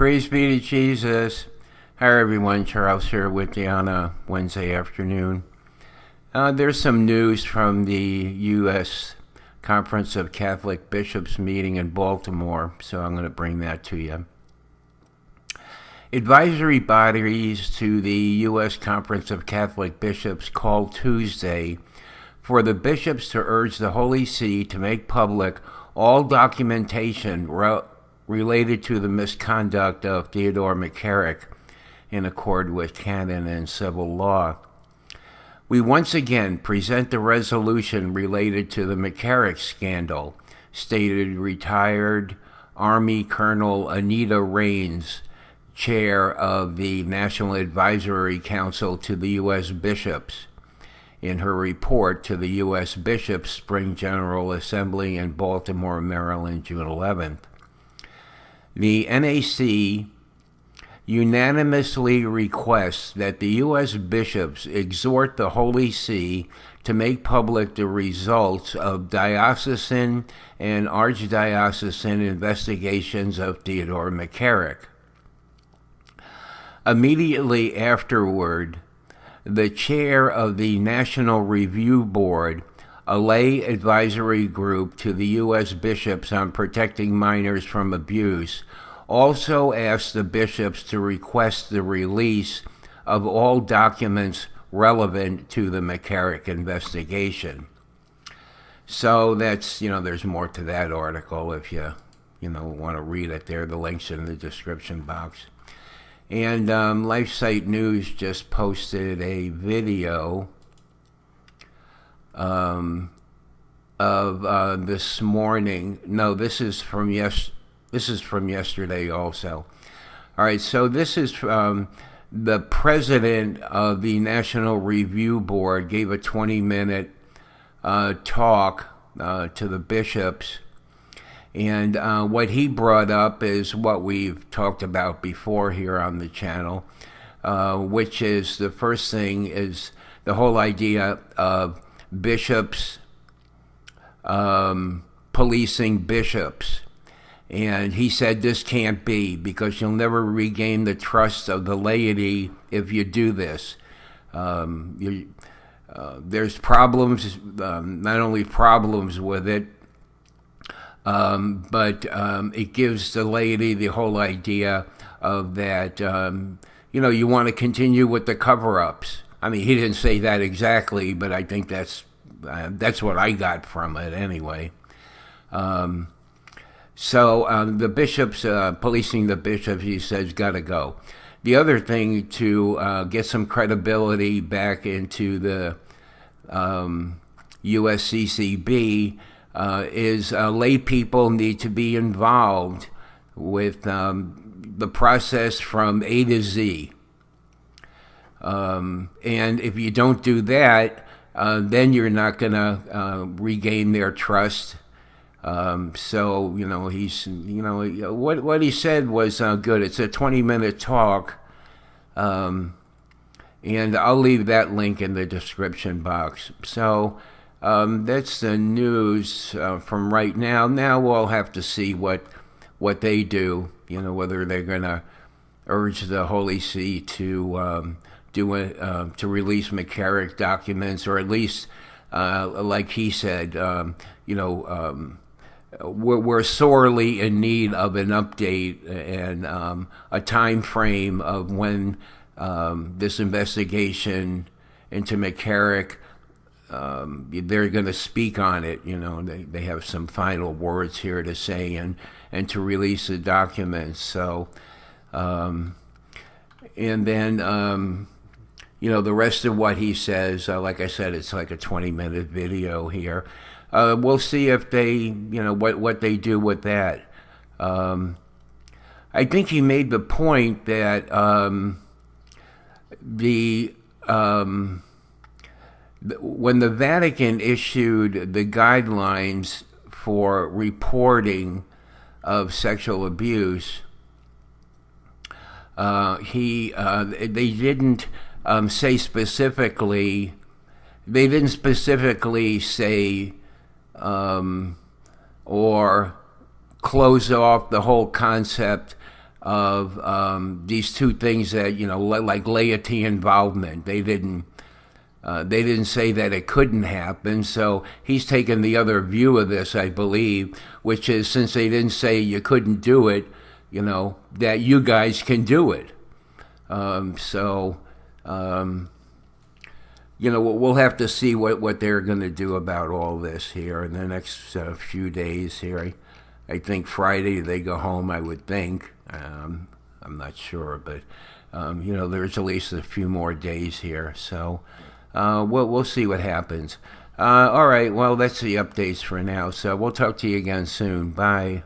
Praise be to Jesus. Hi everyone, Charles here with you on a Wednesday afternoon. There's some news from the U.S. Conference of Catholic Bishops meeting in Baltimore, so I'm going to bring that to you. Advisory bodies to the U.S. Conference of Catholic Bishops called Tuesday for the bishops to urge the Holy See to make public all documentation related to the misconduct of Theodore McCarrick in accord with canon and civil law. We once again present the resolution related to the McCarrick scandal, stated retired Army Colonel Anita Raines, chair of the National Advisory Council to the U.S. Bishops, in her report to the U.S. Bishops Spring General Assembly in Baltimore, Maryland, June 11th. The NAC unanimously requests that the U.S. bishops exhort the Holy See to make public the results of diocesan and archdiocesan investigations of Theodore McCarrick. Immediately afterward, the chair of the National Review Board, a lay advisory group to the U.S. bishops on protecting minors from abuse, also asked the bishops to request the release of all documents relevant to the McCarrick investigation. So that's, there's more to that article if you want to read it there. The link's in the description box. And LifeSite News just posted a video of this morning. No, this is from yesterday also. All right, so this is the president of the National Review Board gave a 20-minute talk to the bishops. And what he brought up is what we've talked about before here on the channel, which is the first thing is the whole idea of bishops policing bishops. And he said this can't be because you'll never regain the trust of the laity if you do this. There's problems, not only problems with it, but it gives the laity the whole idea of that, you want to continue with the cover-ups. I mean, he didn't say that exactly, but I think that's what I got from it anyway. So the bishops, policing the bishops, he says, got to go. The other thing to get some credibility back into the USCCB is lay people need to be involved with the process from A to Z. And if you don't do that, then you're not going to regain their trust. So, he's, what he said was good. It's a 20-minute talk. And I'll leave that link in the description box. So, that's the news from right now. Now we'll have to see what they do, whether they're going to urge the Holy See to to release McCarrick documents, or at least, like he said, we're sorely in need of an update and a time frame of when this investigation into McCarrick, they're going to speak on it. They have some final words here to say and to release the documents. So, and then, the rest of what he says, like I said, it's like a 20-minute video here. We'll see if they, what they do with that. I think he made the point that when the Vatican issued the guidelines for reporting of sexual abuse, they didn't say specifically. They didn't specifically say or close off the whole concept of these two things that, like laity involvement. They didn't say that it couldn't happen, so he's taken the other view of this, I believe, which is, since they didn't say you couldn't do it, that you guys can do it. We'll have to see what they're going to do about all this here in the next few days here. I think Friday they go home, I would think. I'm not sure, but, there's at least a few more days here. So we'll see what happens. All right, well, that's the updates for now. So we'll talk to you again soon. Bye.